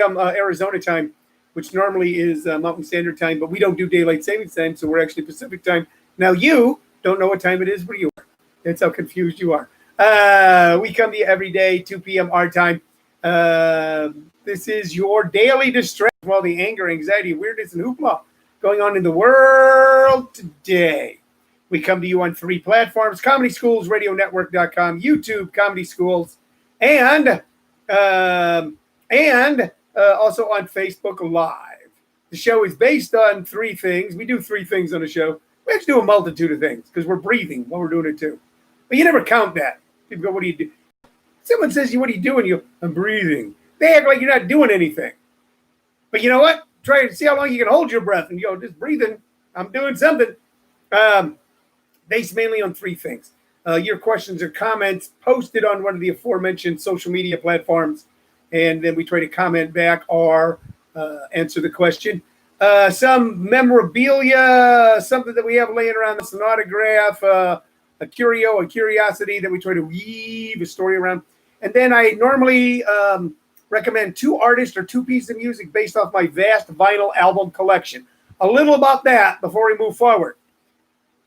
Arizona time, which normally is Mountain Standard Time, but we don't do daylight savings time, so we're actually Pacific time. Now you don't know what time it is where you are. That's how confused you are. We come to you every day, 2 p.m. our time. This is your daily distress from all the anger, anxiety, weirdness, and hoopla going on in the world today. We come to you on 3 platforms: Comedy Schools, RadioNetwork.com, YouTube, Comedy Schools, and also on Facebook Live. The show is based on 3 things. We do 3 things on the show. We actually do a multitude of things because we're breathing while we're doing it too. But you never count that. People go, what do you do? Someone says, what are you doing? You, I'm breathing. They act like you're not doing anything. But you know what? Try to see how long you can hold your breath and you go, just breathing. I'm doing something. Based mainly on 3 things. Your questions or comments posted on one of the aforementioned social media platforms. And then we try to comment back or answer the question. Some memorabilia, something that we have laying around, an autograph, a curiosity that we try to weave a story around. And then I normally recommend 2 artists or 2 pieces of music based off my vast vinyl album collection. A little about that before we move forward.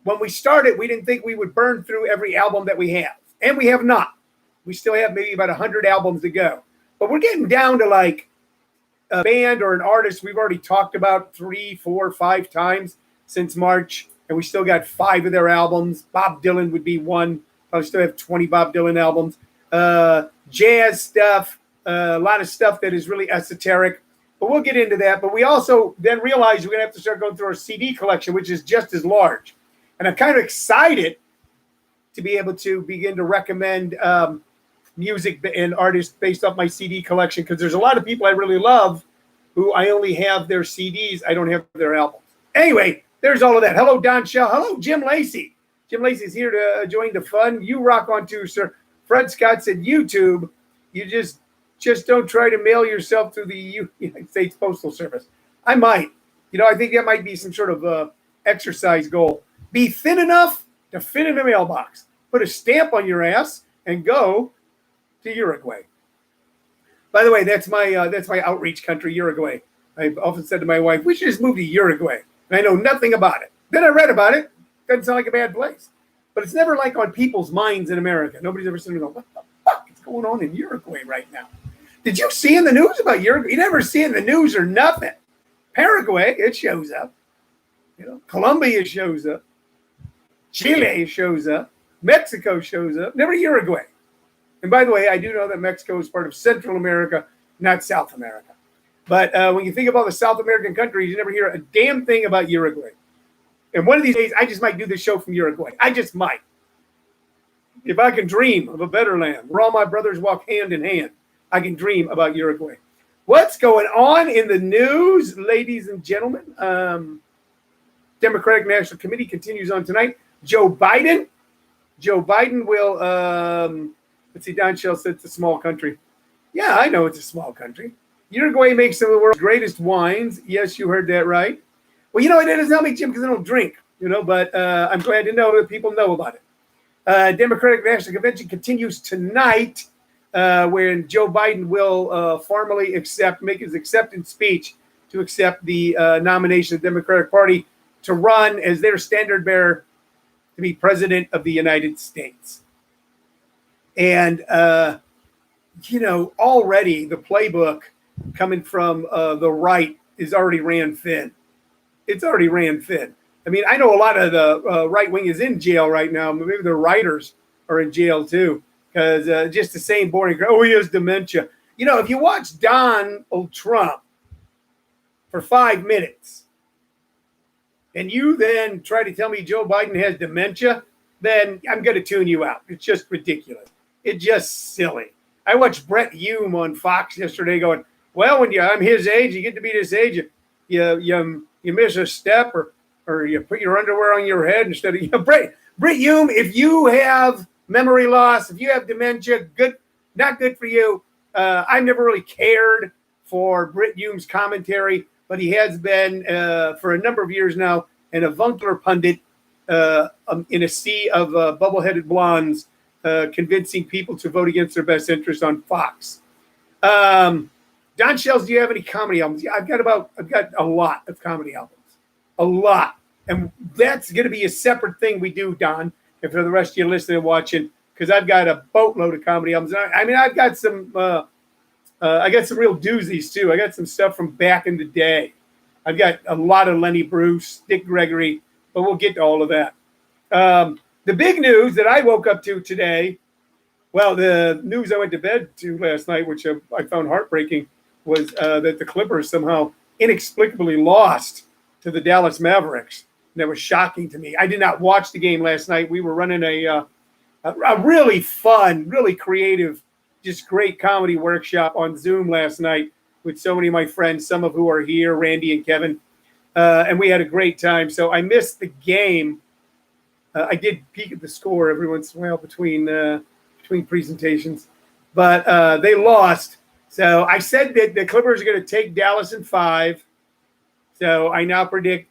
When we started, we didn't think we would burn through every album that we have. And we have not. We still have maybe about 100 albums to go. But we're getting down to like a band or an artist we've already talked about 3, 4, 5 times since March. And we still got 5 of their albums. Bob Dylan would be one. Probably still have 20 Bob Dylan albums. Jazz stuff. A lot of stuff that is really esoteric. But we'll get into that. But we also then realized we're going to have to start going through our CD collection, which is just as large. And I'm kind of excited to be able to begin to recommend music and artists based off my CD collection, because there's a lot of people I really love who I only have their CDs. I don't have their albums. Anyway, there's all of that. Hello, Don Shell. Hello, Jim Lacey. Jim Lacey's here to join the fun. You rock on too, sir. Fred Scott said YouTube. You just don't try to mail yourself through the United States Postal Service. I might. I think that might be some sort of exercise goal. Be thin enough to fit in a mailbox. Put a stamp on your ass and go to Uruguay. By the way, that's my outreach country, Uruguay. I've often said to my wife, we should just move to Uruguay. And I know nothing about it. Then I read about it. Doesn't sound like a bad place. But it's never like on people's minds in America. Nobody's ever sitting there going, what the fuck is going on in Uruguay right now? Did you see in the news about Uruguay? You never see in the news or nothing. Paraguay, it shows up. Colombia shows up. Chile shows up. Mexico shows up. Never Uruguay. And by the way, I do know that Mexico is part of Central America, not South America. But when you think of all the South American countries, you never hear a damn thing about Uruguay. And one of these days, I just might do this show from Uruguay. I just might. If I can dream of a better land where all my brothers walk hand in hand, I can dream about Uruguay. What's going on in the news, ladies and gentlemen? Democratic National Committee continues on tonight. Joe Biden will, let's see, Don Shell said it's a small country. Yeah, I know it's a small country. Uruguay makes some of the world's greatest wines. Yes, you heard that right. Well, it doesn't help me, Jim, because I don't drink, but I'm glad to know that people know about it. Democratic National Convention continues tonight, where Joe Biden will formally make his acceptance speech to accept the nomination of the Democratic Party to run as their standard bearer to be president of the United States. And, already the playbook coming from the right is already ran thin. It's already ran thin. I mean, I know a lot of the right wing is in jail right now. Maybe the writers are in jail too, because just the same boring, he has dementia. If you watch Donald Trump for 5 minutes, and you then try to tell me Joe Biden has dementia, then I'm going to tune you out. It's just ridiculous. It's just silly. I watched Brett Hume on Fox yesterday going, well, when I'm his age, you get to be this age, you miss a step or you put your underwear on your head instead of, Brett Hume, if you have memory loss, if you have dementia, good, not good for you. I've never really cared for Brett Hume's commentary, but he has been for a number of years now an avuncular pundit in a sea of bubble-headed blondes convincing people to vote against their best interest on Fox. Don Shells, do you have any comedy albums? Yeah, I've got a lot of comedy albums. A lot. And that's going to be a separate thing we do, Don, and for the rest of you listening and watching, because I've got a boatload of comedy albums. I mean, I've got some I got some real doozies, too. I got some stuff from back in the day. I've got a lot of Lenny Bruce, Dick Gregory, but we'll get to all of that. The big news that I woke up to today, well, the news I went to bed to last night, which I found heartbreaking, was that the Clippers somehow inexplicably lost to the Dallas Mavericks. And that was shocking to me. I did not watch the game last night. We were running a really fun, really creative, just great comedy workshop on Zoom last night with so many of my friends, some of who are here, Randy and Kevin. And we had a great time. So I missed the game. I did peek at the score every once in a while between presentations, but they lost. So I said that the Clippers are going to take Dallas in 5. So I now predict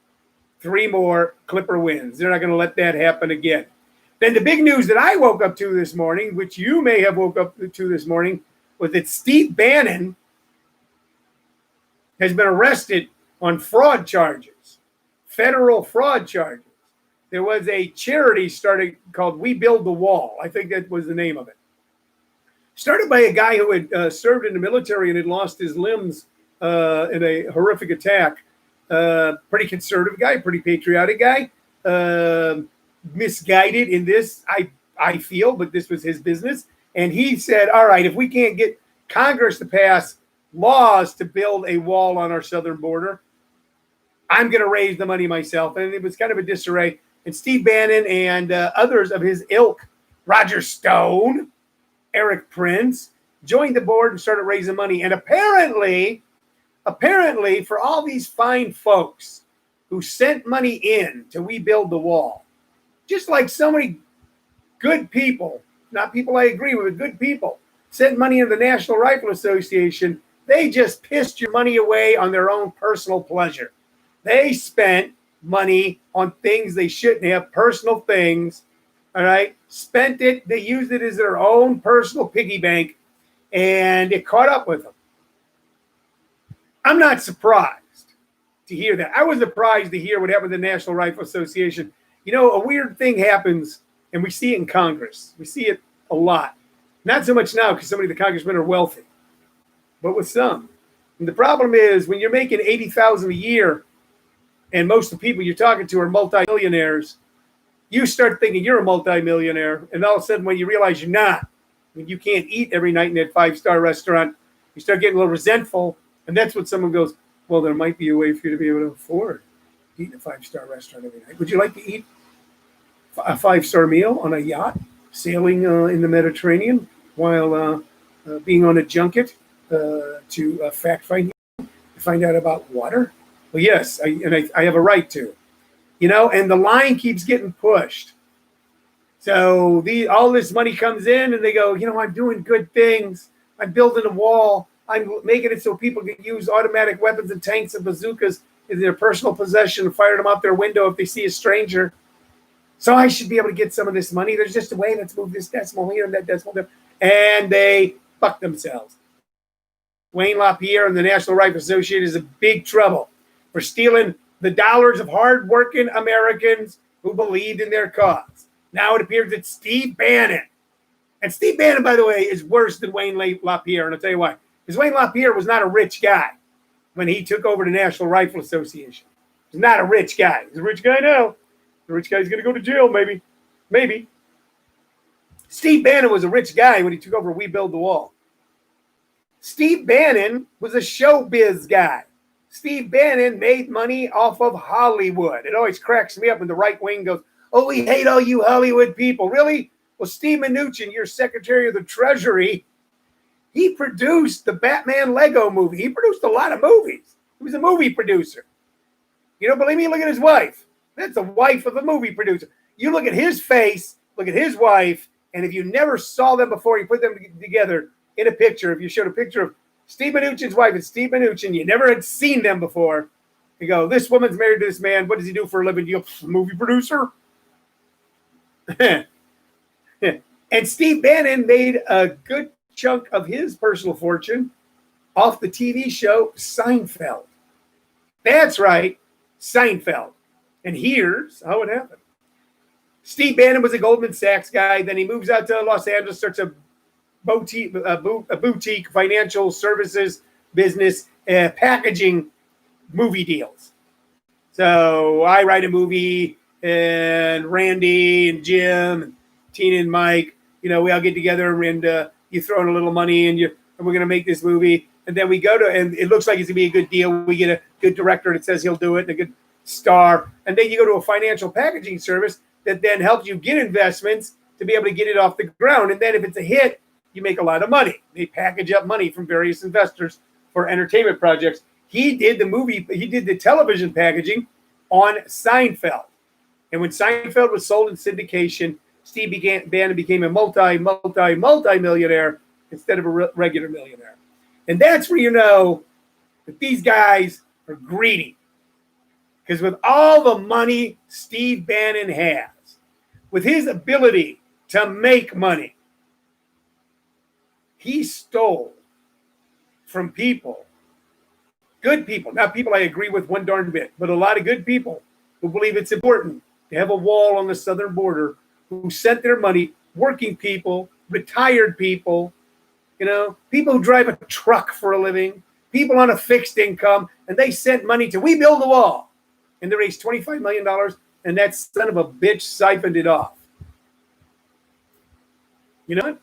3 more Clipper wins. They're not going to let that happen again. Then the big news that I woke up to this morning, which you may have woke up to this morning, was that Steve Bannon has been arrested on fraud charges, federal fraud charges. There was a charity started called We Build the Wall. I think that was the name of it. Started by a guy who had served in the military and had lost his limbs in a horrific attack. Pretty conservative guy, pretty patriotic guy. Misguided in this, I feel, but this was his business. And he said, all right, if we can't get Congress to pass laws to build a wall on our southern border, I'm going to raise the money myself. And it was kind of a disarray. And Steve Bannon and others of his ilk, Roger Stone, Eric Prince, joined the board and started raising money. And apparently, for all these fine folks who sent money in to We Build the Wall, just like so many good people, not people I agree with, good people, sent money into the National Rifle Association, they just pissed your money away on their own personal pleasure. They spent money on things they shouldn't have, personal things, all right? Spent it, they used it as their own personal piggy bank, and it caught up with them. I'm not surprised to hear that. I was surprised to hear what happened to the National Rifle Association. You know, a weird thing happens, and we see it in Congress. We see it a lot. Not so much now because so many of the congressmen are wealthy, but with some. And the problem is when you're making $80,000 a year, and most of the people you're talking to are multimillionaires, you start thinking you're a multimillionaire, and all of a sudden when you realize you're not, when you can't eat every night in that 5-star restaurant, you start getting a little resentful, and that's when someone goes, well, there might be a way for you to be able to afford eating a 5-star restaurant every night. Would you like to eat a 5-star meal on a yacht, sailing in the Mediterranean while being on a junket to fact-find you, to find out about water? Well, yes, I have a right to. You know, and the line keeps getting pushed. So all this money comes in, and they go, you know, I'm doing good things. I'm building a wall. I'm making it so people can use automatic weapons and tanks and bazookas in their personal possession and fire them out their window if they see a stranger. So I should be able to get some of this money. There's just a way. Let's move this decimal here and that decimal there. And they fuck themselves. Wayne LaPierre and the National Rifle Association is in big trouble for stealing the dollars of hard-working Americans who believed in their cause. Now it appears that Steve Bannon, and Steve Bannon, by the way, is worse than Wayne LaPierre, and I'll tell you why. Because Wayne LaPierre was not a rich guy when he took over the National Rifle Association. He's not a rich guy. He's a rich guy now. The rich guy's going to go to jail, maybe. Maybe. Steve Bannon was a rich guy when he took over We Build the Wall. Steve Bannon was a showbiz guy. Steve Bannon made money off of Hollywood. It always cracks me up when the right wing goes, oh, we hate all you Hollywood people. Really? Well, Steve Mnuchin, your Secretary of the Treasury, he produced the Batman Lego movie. He produced a lot of movies. He was a movie producer. You don't believe me? Look at his wife. That's the wife of the movie producer. You look at his face, look at his wife, and if you never saw them before, you put them together in a picture. If you showed a picture of Steve Mnuchin's wife and Steve Mnuchin, you never had seen them before. You go, this woman's married to this man. What does he do for a living? You go, movie producer? And Steve Bannon made a good chunk of his personal fortune off the TV show Seinfeld. That's right, Seinfeld. And here's how it happened. Steve Bannon was a Goldman Sachs guy. Then he moves out to Los Angeles, starts a boutique financial services business, packaging movie deals. So I write a movie, and Randy and Jim and Tina and Mike, we all get together, and you throw in a little money, and we're going to make this movie. And then we go to, and it looks like it's going to be a good deal. We get a good director that says he'll do it, and a good star. And then you go to a financial packaging service that then helps you get investments to be able to get it off the ground. And then if it's a hit, you make a lot of money. They package up money from various investors for entertainment projects. He did the television packaging on Seinfeld. And when Seinfeld was sold in syndication, Steve Bannon became a multi-millionaire instead of a regular millionaire. And that's where you know that these guys are greedy. Because with all the money Steve Bannon has, with his ability to make money, he stole from people, good people, not people I agree with one darn bit, but a lot of good people who believe it's important to have a wall on the southern border, who sent their money, working people, retired people, people who drive a truck for a living, people on a fixed income, and they sent money to, we build the wall. And they raised $25 million, and that son of a bitch siphoned it off. You know what?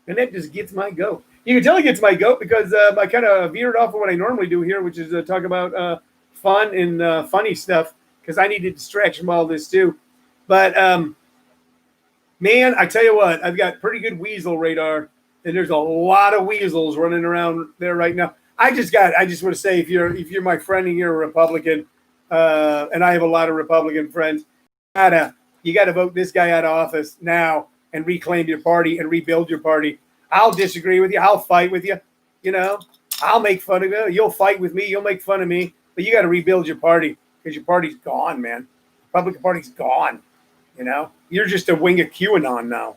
And that just gets my goat. You can tell it gets my goat because I kind of veered off of what I normally do here, which is talk about fun and funny stuff, because I need to distract from all this too. But, man, I tell you what, I've got pretty good weasel radar, and there's a lot of weasels running around there right now. I just want to say, if you're my friend and you're a Republican, and I have a lot of Republican friends, you gotta vote this guy out of office now and reclaim your party and rebuild your party. I'll disagree with you. I'll fight with you. I'll make fun of you. You'll fight with me. You'll make fun of me. But you got to rebuild your party, because your party's gone, man. Republican Party's gone. You're just a wing of QAnon now.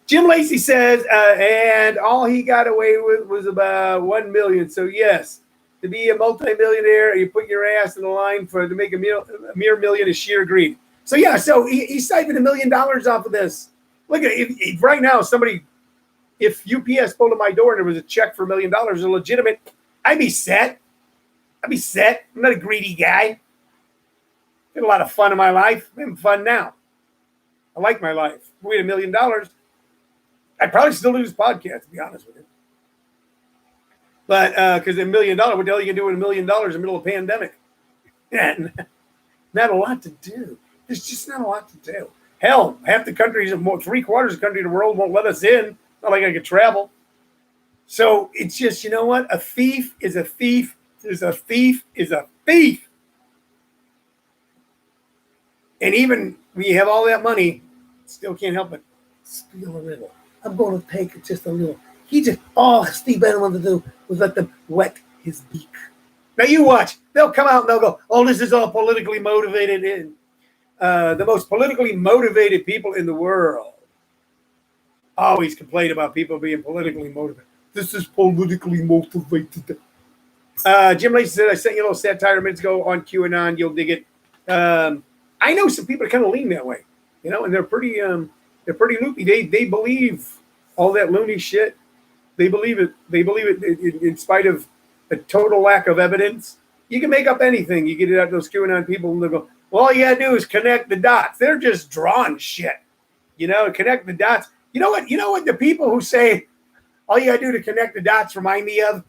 Jim Lacey says, and all he got away with was about $1 million. So yes, to be a multimillionaire, you put your ass in the line to make a mere million is sheer greed. So yeah, so he siphoned $1 million off of this. Look at it. If right now if UPS pulled at my door and there was a check for $1 million, a legitimate, I'd be set. I'm not a greedy guy. Had a lot of fun in my life. I'm having fun now. I like my life. If we had $1 million, I'd probably still do this podcast, to be honest with you. But because $1 million, what the hell are you going to do with $1 million in the middle of a pandemic? And not a lot to do. There's just not a lot to do. Hell, half the countries, 3/4 of the country in the world won't let us in. Not like I could travel. So it's just, you know what? A thief is a thief. Is a thief is a thief. And even when you have all that money, still can't help but steal a little. I'm going to take just a little. All Steve Bannon wanted to do was let them wet his beak. Now you watch. They'll come out and they'll go, oh, this is all politically motivated. The most politically motivated people in the world always complain about people being politically motivated. This is politically motivated. Jim Lacey said, I sent you a little satire minutes ago on QAnon. You'll dig it. I know some people that kind of lean that way, and they're pretty loopy. They believe all that loony shit. They believe it. They believe it in spite of a total lack of evidence. You can make up anything. You get it out to those QAnon people, and they'll go, well, all you got to do is connect the dots. They're just drawing shit, connect the dots. You know what the people who say all you got to do to connect the dots remind me of?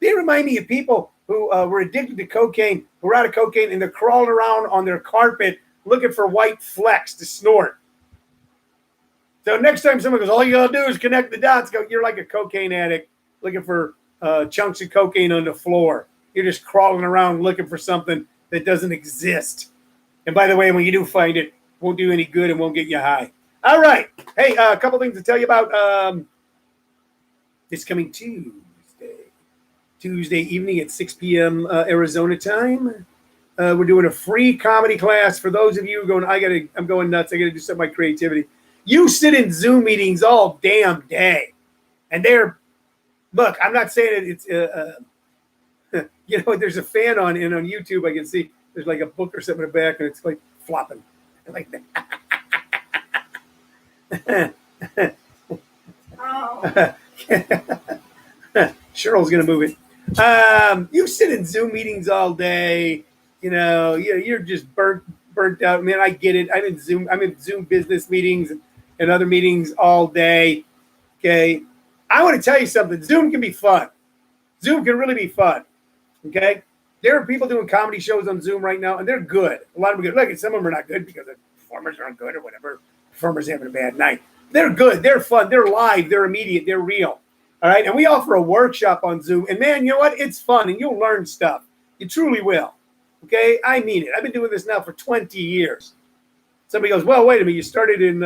They remind me of people who were addicted to cocaine, who were out of cocaine, and they're crawling around on their carpet looking for white flecks to snort. So next time someone goes, all you got to do is connect the dots, you're like a cocaine addict looking for chunks of cocaine on the floor. You're just crawling around looking for something that doesn't exist. And by the way, when you do find it, won't do any good and won't get you high. All right. Hey, a couple things to tell you about this coming Tuesday evening at 6 p.m. Arizona time. We're doing a free comedy class for those of you who are going, I'm going nuts. I got to do something with my creativity. You sit in Zoom meetings all damn day, and they're Look, I'm not saying it's there's a fan on YouTube. I can see there's like a book or something in the back, and it's like flopping like that. Oh. Cheryl's gonna move it. You sit in Zoom meetings all day. You're just burnt out. Man, I get it. I'm in Zoom business meetings and other meetings all day. Okay, I want to tell you something. Zoom can be fun. Zoom can really be fun. Okay, there are people doing comedy shows on Zoom right now, and they're good. A lot of them are good. Look, some of them are not good because the performers aren't good or whatever. Performers having a bad night. They're good. They're fun. They're live. They're immediate. They're real. All right, and we offer a workshop on Zoom, and man, you know what? It's fun, and you'll learn stuff. You truly will. Okay, I mean it. I've been doing this now for 20 years. Somebody goes, well, wait a minute. You started in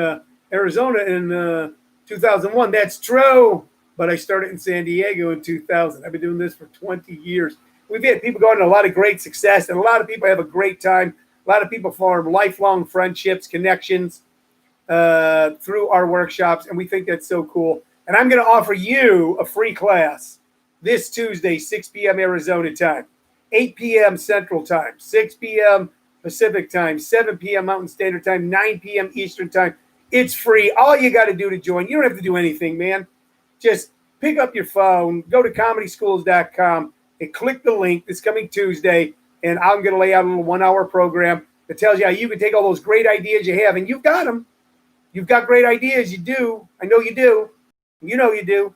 Arizona in 2001. That's true, but I started in San Diego in 2000. I've been doing this for 20 years. We've had people go on a lot of great success, and a lot of people have a great time. A lot of people form lifelong friendships, connections through our workshops, and we think that's so cool. And I'm going to offer you a free class this Tuesday, 6 p.m. Arizona time, 8 p.m. Central time, 6 p.m. Pacific time, 7 p.m. Mountain Standard Time, 9 p.m. Eastern time. It's free. All you got to do to join, you don't have to do anything, man. Just pick up your phone, go to comedyschools.com, and click the link this coming Tuesday, and I'm going to lay out a little 1-hour program that tells you how you can take all those great ideas you have, and you've got them. You've got great ideas. You do. I know you do. You know you do.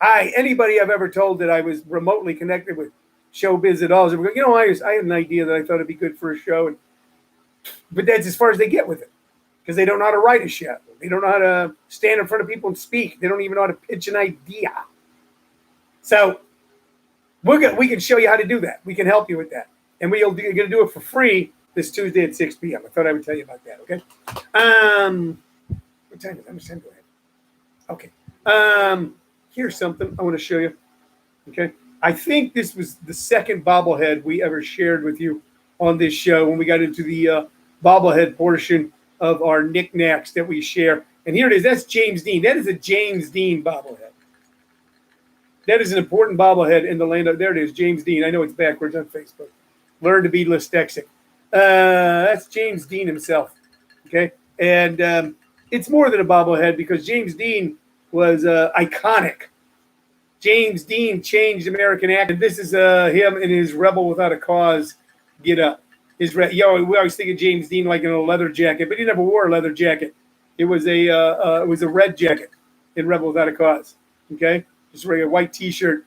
Anybody I've ever told that I was remotely connected with showbiz at all, I had an idea that I thought it'd be good for a show, but that's as far as they get with it, because they don't know how to write a show. They don't know how to stand in front of people and speak. They don't even know how to pitch an idea. So we can show you how to do that. We can help you with that, and we're going to do it for free this Tuesday at 6 p.m. I thought I would tell you about that. Okay. What time is it? I'm just going to go ahead. Okay. Here's something I want to show you. Okay. I think this was the second bobblehead we ever shared with you on this show when we got into the bobblehead portion of our knickknacks that we share. And here it is. That's James Dean. That is a James Dean bobblehead. That is an important bobblehead in the land of, there it is, James Dean. I know it's backwards on Facebook. Learn to be dyslexic. That's James Dean himself. Okay. And it's more than a bobblehead because James Dean was iconic. James Dean changed American acting. This is him in his Rebel Without a Cause get up. We always think of James Dean like in a leather jacket, but he never wore a leather jacket. It was a red jacket in Rebel Without a Cause. Okay, just wearing a white T-shirt.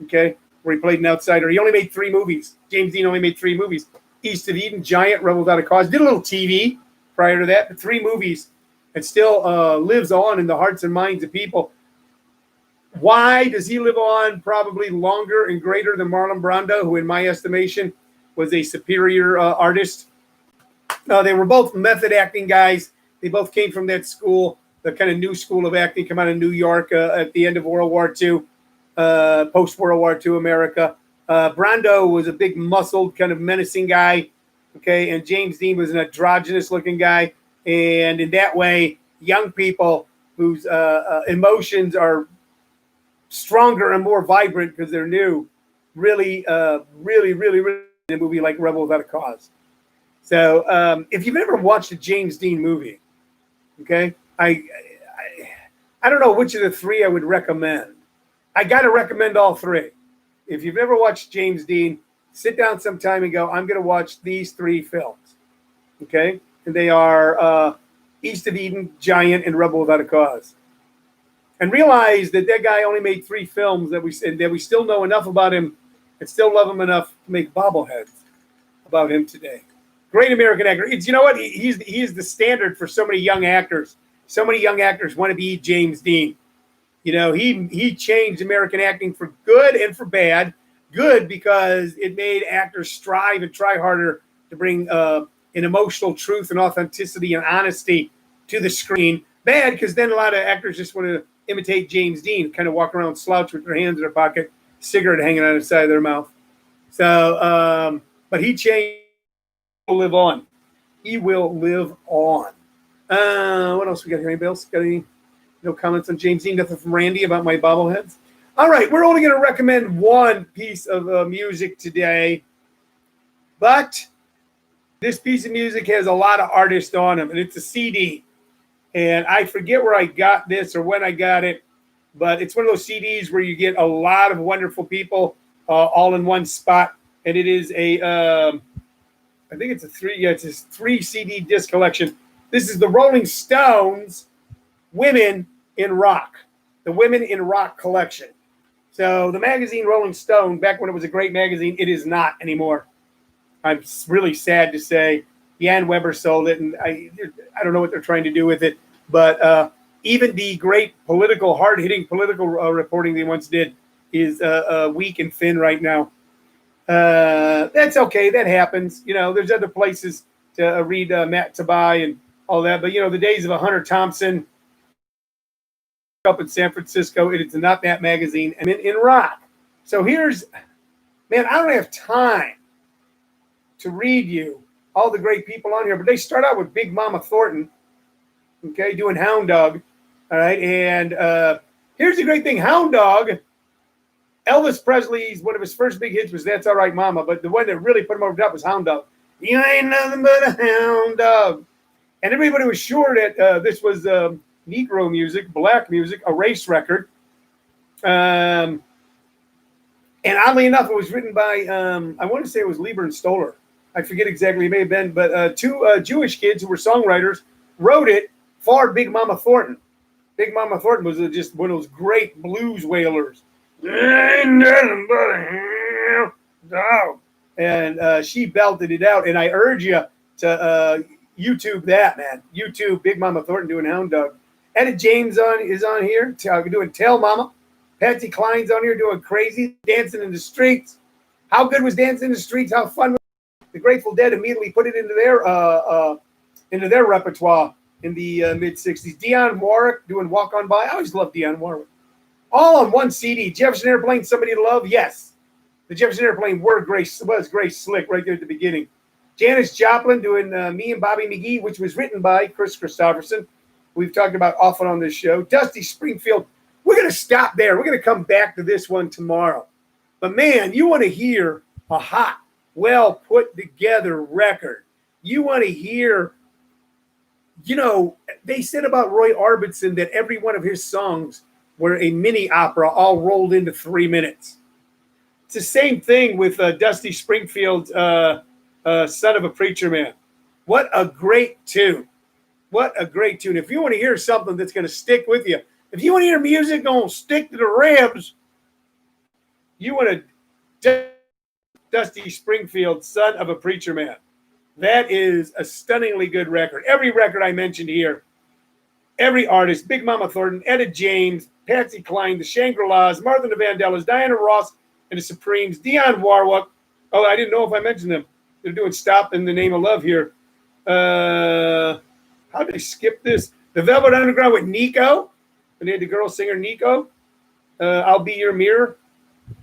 Okay, where he played an outsider. He only made 3 movies. James Dean only made 3 movies: East of Eden, Giant, Rebel Without a Cause. Did a little TV prior to that, but 3 movies, and still lives on in the hearts and minds of people. Why does he live on probably longer and greater than Marlon Brando, who in my estimation was a superior artist? They were both method acting guys. They both came from that school, the kind of new school of acting, come out of New York at the end of World War II, post-World War II America. Brando was a big muscled kind of menacing guy, okay, and James Dean was an androgynous looking guy. And in that way, young people whose emotions are stronger and more vibrant because they're new, really in a movie like Rebel Without a Cause. So if you've ever watched a James Dean movie, okay, I don't know which of the 3 I would recommend. I got to recommend all 3. If you've ever watched James Dean, sit down sometime and go, I'm going to watch these 3 films, okay? And they are East of Eden, Giant, and Rebel Without a Cause. And realize that guy only made 3 films that we still know enough about him and still love him enough to make bobbleheads about him today. Great American actor. It's, you know what? He is the standard for so many young actors. So many young actors want to be James Dean. You know, he changed American acting for good and for bad. Good because it made actors strive and try harder to bring an emotional truth and authenticity and honesty to the screen. Bad because then a lot of actors just want to imitate James Dean, kind of walk around slouch with their hands in their pocket, cigarette hanging out of the side of their mouth. So, but he changed. He will live on. He will live on. What else we got here? Anybody else got any No comments on James Dean. Nothing from Randy about my bobbleheads. All right, we're only going to recommend one piece of music today, but this piece of music has a lot of artists on them, and it's a CD. And I forget where I got this or when I got it, but it's one of those CDs where you get a lot of wonderful people all in one spot. And it is I think it's a three CD disc collection. This is the Rolling Stones Women in Rock, the Women in Rock collection. So the magazine Rolling Stone, back when it was a great magazine, it is not anymore. I'm really sad to say. Jan Weber sold it, and I don't know what they're trying to do with it. But even the great hard-hitting political reporting they once did is weak and thin right now. That's okay. That happens. There's other places to read Matt Tabai and all that. But, the days of Hunter Thompson up in San Francisco, it's not that magazine. And in rock. So I don't have time to read you all the great people on here, but they start out with Big Mama Thornton, okay, doing Hound Dog, all right, and here's the great thing, Hound Dog, Elvis Presley's, one of his first big hits was That's All Right Mama, but the one that really put him over the top was Hound Dog. You ain't nothing but a hound dog. And everybody was sure that this was Negro music, black music, a race record. And oddly enough, it was written by, I want to say it was Lieber and Stoller. I forget exactly, it may have been, but two Jewish kids who were songwriters wrote it for Big Mama Thornton. Big Mama Thornton was just one of those great blues wailers. Ain't nothing but a dog. And she belted it out. And I urge you to YouTube that, man. YouTube Big Mama Thornton doing Hound Dog. Etta James is on here doing Tell Mama. Patsy Cline's on here doing Crazy, Dancing in the Streets. How good was Dancing in the Streets? How fun was it? The Grateful Dead immediately put it into their repertoire in the mid-'60s. Dionne Warwick doing Walk On By. I always loved Dionne Warwick. All on one CD. Jefferson Airplane, Somebody to Love? Yes. The Jefferson Airplane was Grace Slick right there at the beginning. Janis Joplin doing Me and Bobby McGee, which was written by Chris Christopherson. We've talked about often on this show. Dusty Springfield. We're going to stop there. We're going to come back to this one tomorrow. But, man, you want to hear a hot, well put together record. You want to hear, they said about Roy Orbison that every one of his songs were a mini opera all rolled into 3 minutes. It's the same thing with Dusty Springfield's Son of a Preacher Man. What a great tune. What a great tune. If you want to hear something that's going to stick with you, if you want to hear music going to stick to the ribs, you want to Dusty Springfield, Son of a Preacher Man. That is a stunningly good record. Every record I mentioned here, every artist, Big Mama Thornton, Etta James, Patsy Cline, the Shangri-Las, Martha and the Vandellas, Diana Ross and the Supremes, Dionne Warwick. Oh, I didn't know if I mentioned them. They're doing Stop in the Name of Love here. How did I skip this? The Velvet Underground with Nico. And they had the girl singer Nico. I'll Be Your Mirror.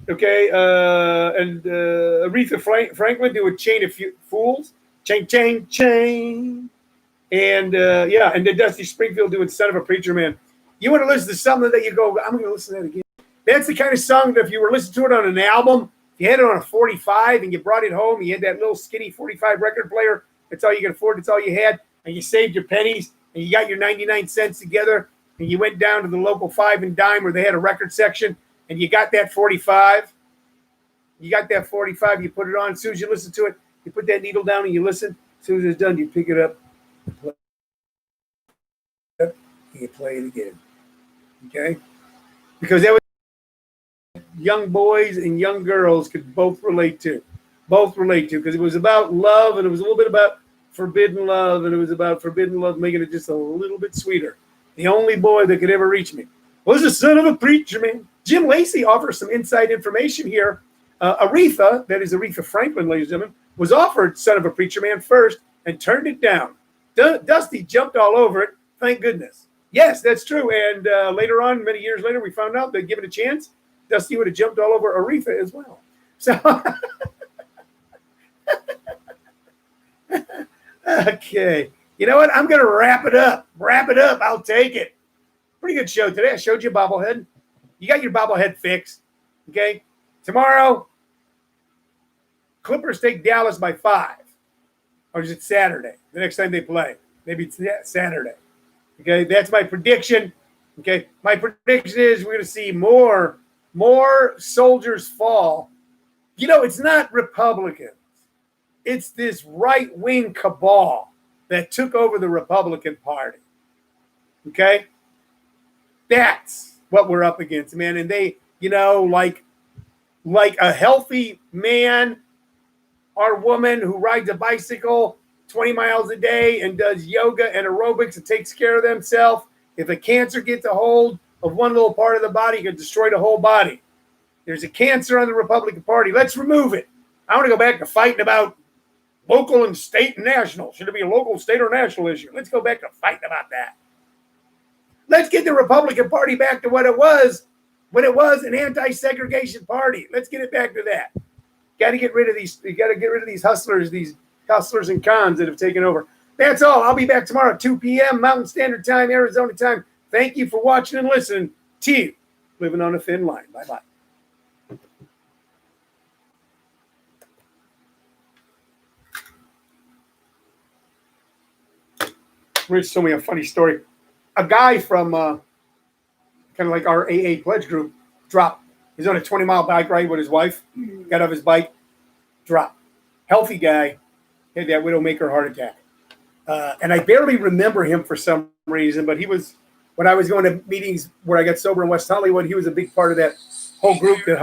Okay. And Aretha Franklin doing Chain of Fools. Chain, chain, chain. And and then Dusty Springfield doing Son of a Preacher Man. You want to listen to something that you go, I'm going to listen to that again. That's the kind of song that if you were listening to it on an album, if you had it on a 45 and you brought it home, you had that little skinny 45 record player, that's all you could afford, that's all you had, and you saved your pennies, and you got your 99 cents together, and you went down to the local 5 and dime where they had a record section, and you got that 45. You got that 45, you put it on. As soon as you listen to it, you put that needle down and you listen. As soon as it's done, you pick it up, and you play it again. Okay? Because that was young boys and young girls could both relate to, because it was about love, and it was a little bit about forbidden love, and it was about forbidden love making it just a little bit sweeter. The only boy that could ever reach me was the son of a preacher man. Jim Lacey offers some inside information here. Aretha, that is Aretha Franklin, ladies and gentlemen, was offered Son of a Preacher Man first and turned it down. Dusty jumped all over it, thank goodness. Yes, that's true. And later on, many years later, we found out that given a chance, Dusty would have jumped all over Aretha as well. So, okay. You know what? I'm going to wrap it up. I'll take it. Pretty good show today. I showed you a bobblehead. You got your bobblehead fixed. Okay. Tomorrow, Clippers take Dallas by 5. Or is it Saturday? The next time they play. Maybe it's Saturday. Okay. That's my prediction. Okay. My prediction is we're going to see more soldiers fall. You know, it's not Republicans. It's this right-wing cabal that took over the Republican Party. Okay? That's what we're up against, man. And they, you know, like a healthy man or woman who rides a bicycle 20 miles a day and does yoga and aerobics and takes care of themselves, if a cancer gets a hold of one little part of the body, it can destroy the whole body. There's a cancer on the Republican Party. Let's remove it. I want to go back to fighting about local and state and national. Should it be a local, state, or national issue? Let's go back to fighting about that. Let's get the Republican Party back to what it was when it was an anti-segregation party. Let's get it back to that. Got to get rid of these. You got to get rid of these hustlers and cons that have taken over. That's all. I'll be back tomorrow at 2 p.m. Mountain Standard Time, Arizona time. Thank you for watching and listening to you. Living on a Thin Line. Bye-bye. Rich told me a funny story. A guy from kind of like our AA pledge group dropped. He's on a 20-mile bike ride with his wife. Got off his bike, dropped. Healthy guy, had that widowmaker heart attack. And I barely remember him for some reason, but he was, when I was going to meetings where I got sober in West Hollywood, he was a big part of that whole group that hung